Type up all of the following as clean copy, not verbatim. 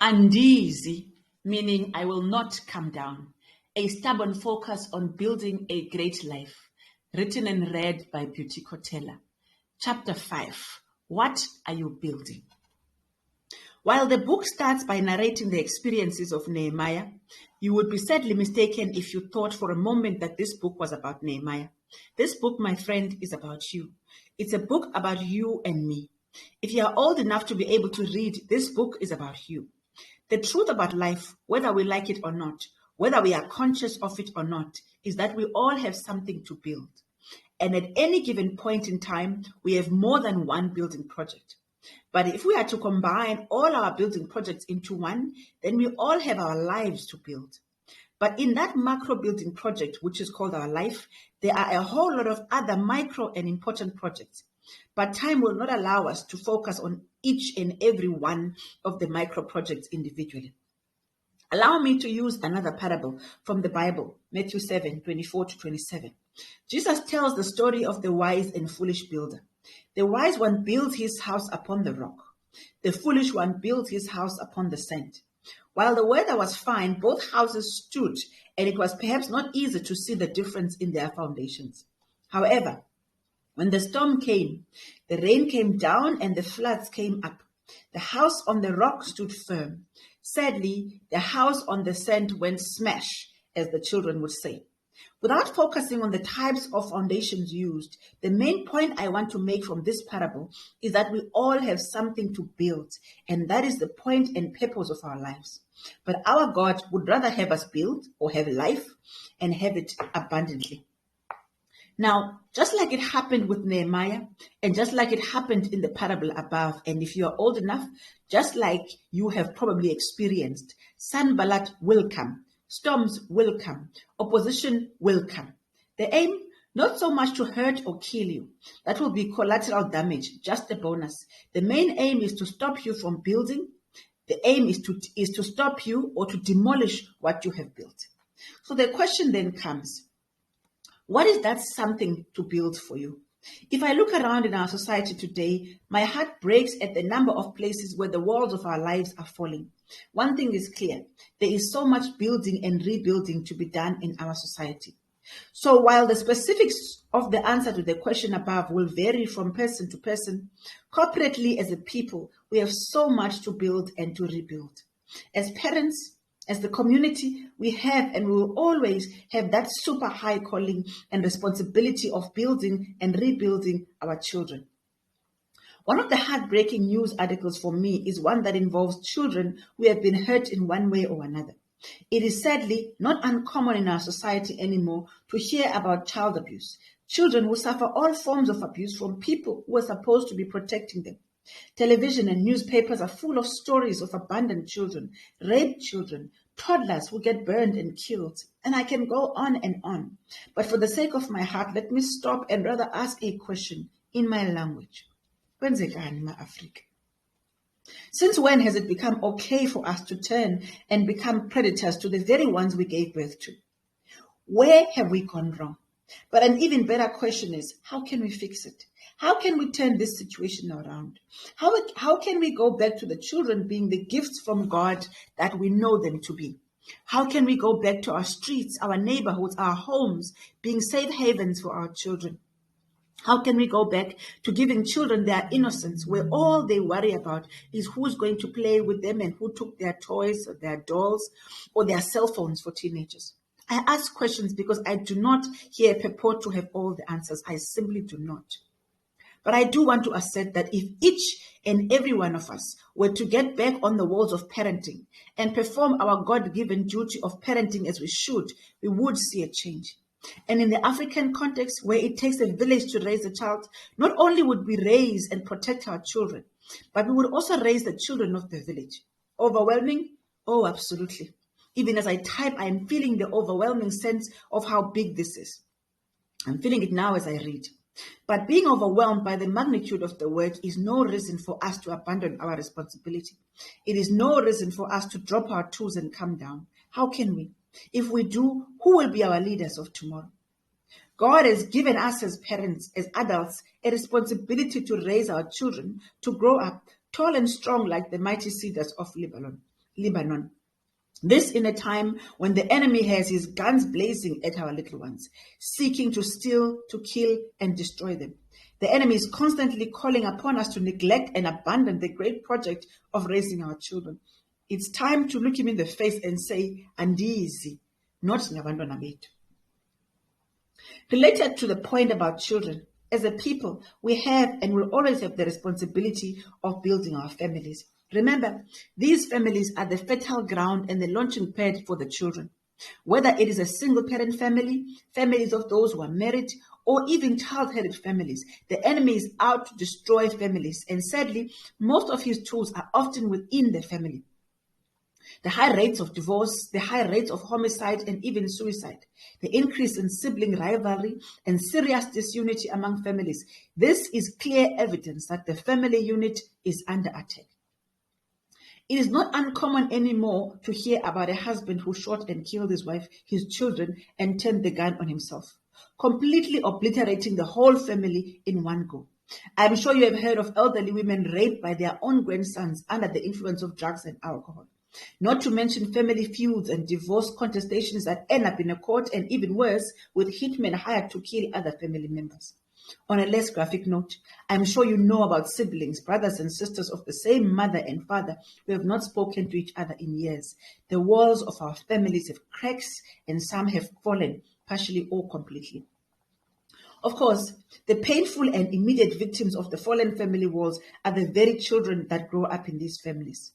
ANDIZI, meaning I will not come down. A stubborn focus on building a great life. Written and read by Beauty Kotela. Chapter 5. What are you building? While the book starts by narrating the experiences of Nehemiah, you would be sadly mistaken if you thought for a moment that this book was about Nehemiah. This book, my friend, is about you. It's a book about you and me. If you are old enough to be able to read, this book is about you. The truth about life, whether we like it or not, whether we are conscious of it or not, is that we all have something to build. And at any given point in time, we have more than one building project. But if we are to combine all our building projects into one, then we all have our lives to build. But in that macro building project, which is called our life, there are a whole lot of other micro and important projects. But time will not allow us to focus on each and every one of the micro projects individually. Allow me to use another parable from the Bible, Matthew 7:24-27. Jesus tells the story of the wise and foolish builder. The wise one builds his house upon the rock. The foolish one builds his house upon the sand. While the weather was fine, both houses stood, and it was perhaps not easy to see the difference in their foundations. However, when the storm came, the rain came down and the floods came up. The house on the rock stood firm. Sadly, the house on the sand went smash, as the children would say. Without focusing on the types of foundations used, the main point I want to make from this parable is that we all have something to build, and that is the point and purpose of our lives. But our God would rather have us build or have life and have it abundantly. Now, just like it happened with Nehemiah, and just like it happened in the parable above, and if you are old enough, just like you have probably experienced, Sanballat will come, storms will come, opposition will come. The aim, not so much to hurt or kill you. That will be collateral damage, just a bonus. The main aim is to stop you from building. The aim is to stop you or to demolish what you have built. So the question then comes, what is that something to build for you? If I look around in our society today, my heart breaks at the number of places where the walls of our lives are falling. One thing is clear, there is so much building and rebuilding to be done in our society. So while the specifics of the answer to the question above will vary from person to person, corporately as a people, we have so much to build and to rebuild. As parents, as the community, we have and we will always have that super high calling and responsibility of building and rebuilding our children. One of the heartbreaking news articles for me is one that involves children who have been hurt in one way or another. It is sadly not uncommon in our society anymore to hear about child abuse. Children who suffer all forms of abuse from people who are supposed to be protecting them. Television and newspapers are full of stories of abandoned children, raped children, toddlers who get burned and killed, and I can go on and on. But for the sake of my heart, let me stop and rather ask a question in my language. Kwenzekani ma-Afrika? Since when has it become okay for us to turn and become predators to the very ones we gave birth to? Where have we gone wrong? But an even better question is, how can we fix it? How can we turn this situation around? How can we go back to the children being the gifts from God that we know them to be? How can we go back to our streets, our neighborhoods, our homes, being safe havens for our children? How can we go back to giving children their innocence, where all they worry about is who's going to play with them and who took their toys or their dolls or their cell phones for teenagers? I ask questions because I do not here purport to have all the answers. I simply do not. But I do want to assert that if each and every one of us were to get back on the walls of parenting and perform our God-given duty of parenting as we should, we would see a change. And in the African context, where it takes a village to raise a child, not only would we raise and protect our children, but we would also raise the children of the village. Overwhelming? Oh, absolutely. Even as I type, I am feeling the overwhelming sense of how big this is. I'm feeling it now as I read. But being overwhelmed by the magnitude of the work is no reason for us to abandon our responsibility. It is no reason for us to drop our tools and come down. How can we? If we do, who will be our leaders of tomorrow? God has given us as parents, as adults, a responsibility to raise our children to grow up tall and strong like the mighty cedars of Lebanon. Lebanon. This in a time when the enemy has his guns blazing at our little ones, seeking to steal, to kill, and destroy them. The enemy is constantly calling upon us to neglect and abandon the great project of raising our children. It's time to look him in the face and say, "Andizi, not ngabantwana bethu." Related to the point about children, as a people, we have and will always have the responsibility of building our families. Remember, these families are the fertile ground and the launching pad for the children. Whether it is a single-parent family, families of those who are married, or even child-headed families, the enemy is out to destroy families, and sadly, most of his tools are often within the family. The high rates of divorce, the high rates of homicide and even suicide, the increase in sibling rivalry and serious disunity among families. This is clear evidence that the family unit is under attack. It is not uncommon anymore to hear about a husband who shot and killed his wife, his children, and turned the gun on himself, completely obliterating the whole family in one go. I'm sure you have heard of elderly women raped by their own grandsons under the influence of drugs and alcohol. Not to mention family feuds and divorce contestations that end up in a court, and even worse, with hitmen hired to kill other family members. On a less graphic note, I'm sure you know about siblings, brothers and sisters of the same mother and father who have not spoken to each other in years. The walls of our families have cracks and some have fallen, partially or completely. Of course, the painful and immediate victims of the fallen family walls are the very children that grow up in these families.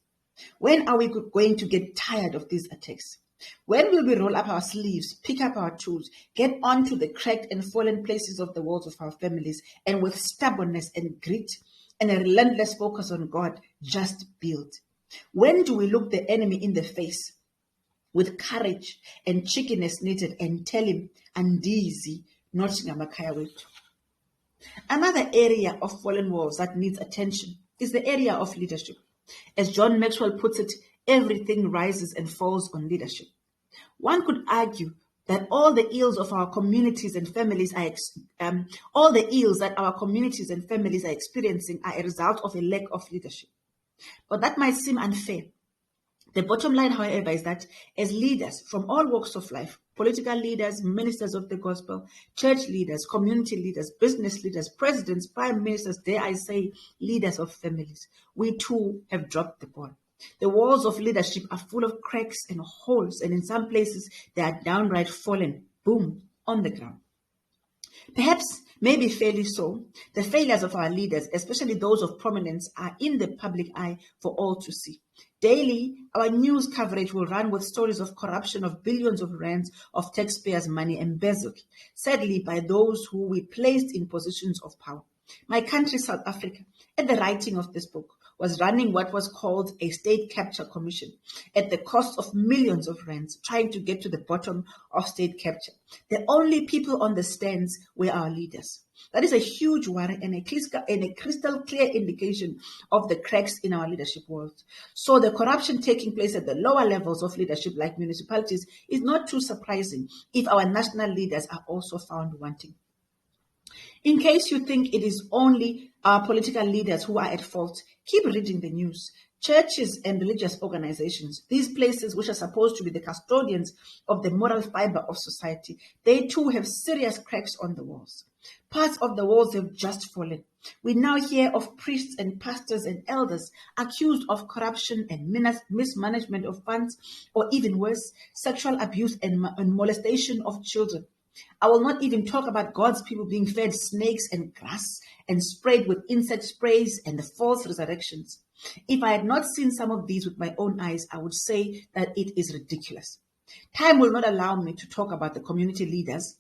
When are we going to get tired of these attacks? When will we roll up our sleeves, pick up our tools, get onto the cracked and fallen places of the walls of our families, and with stubbornness and grit and a relentless focus on God, just build? When do we look the enemy in the face with courage and chickiness knitted and tell him, "Andizi, not ngamakhaya wethu"? Another area of fallen walls that needs attention is the area of leadership. As John Maxwell puts it, everything rises and falls on leadership. One could argue that all the ills of our communities and families are experiencing are a result of a lack of leadership. But that might seem unfair. The bottom line, however, is that as leaders from all walks of life, political leaders, ministers of the gospel, church leaders, community leaders, business leaders, presidents, prime ministers, dare I say, leaders of families, we too have dropped the ball. The walls of leadership are full of cracks and holes, and in some places they are downright fallen, boom, on the ground. Perhaps, maybe fairly so, the failures of our leaders, especially those of prominence, are in the public eye for all to see. Daily, our news coverage will run with stories of corruption of billions of rands of taxpayers' money embezzled, sadly by those who we placed in positions of power. My country, South Africa, at the writing of this book, was running what was called a state capture commission at the cost of millions of rands, trying to get to the bottom of state capture. The only people on the stands were our leaders. That is a huge worry and a crystal clear indication of the cracks in our leadership world. So the corruption taking place at the lower levels of leadership like municipalities is not too surprising if our national leaders are also found wanting. In case you think it is only our political leaders who are at fault, keep reading the news. Churches and religious organizations, these places which are supposed to be the custodians of the moral fiber of society, they too have serious cracks on the walls. Parts of the walls have just fallen. We now hear of priests and pastors and elders accused of corruption and mismanagement of funds, or even worse, sexual abuse and molestation of children. I will not even talk about God's people being fed snakes and grass and sprayed with insect sprays and the false resurrections. If I had not seen some of these with my own eyes, I would say that it is ridiculous. Time will not allow me to talk about the community leaders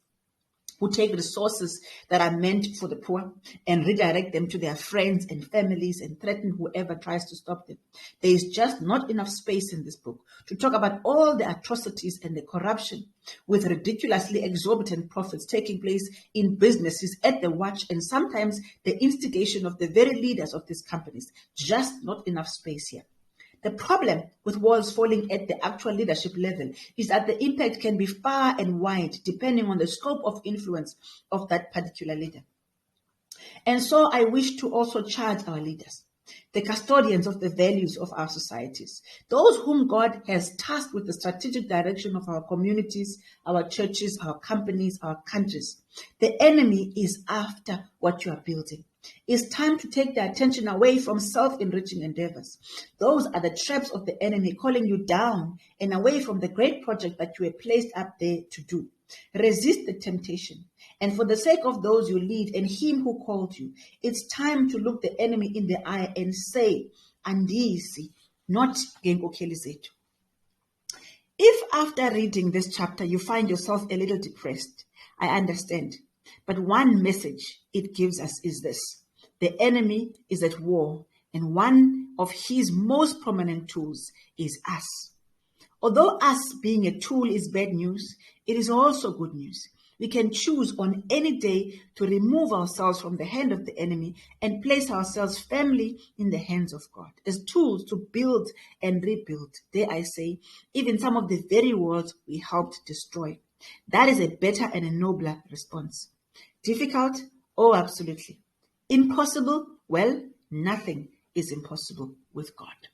who take resources that are meant for the poor and redirect them to their friends and families and threaten whoever tries to stop them. There is just not enough space in this book to talk about all the atrocities and the corruption with ridiculously exorbitant profits taking place in businesses at the watch and sometimes the instigation of the very leaders of these companies. Just not enough space here. The problem with walls falling at the actual leadership level is that the impact can be far and wide depending on the scope of influence of that particular leader. And so I wish to also charge our leaders. the custodians of the values of our societies, those whom God has tasked with the strategic direction of our communities, our churches, our companies, our countries. The enemy is after what you are building. It's time to take the attention away from self-enriching endeavors. Those are the traps of the enemy calling you down and away from the great project that you were placed up there to do. Resist the temptation. And for the sake of those you lead and him who called you, it's time to look the enemy in the eye and say, ANDIZI, not ngenkokheli zethu. If after reading this chapter you find yourself a little depressed, I understand. But one message it gives us is this: the enemy is at war, and one of his most prominent tools is us. Although us being a tool is bad news, it is also good news. We can choose on any day to remove ourselves from the hand of the enemy and place ourselves firmly in the hands of God as tools to build and rebuild, dare I say, even some of the very worlds we helped destroy. That is a better and a nobler response. Difficult? Oh, absolutely. Impossible? Well, nothing is impossible with God.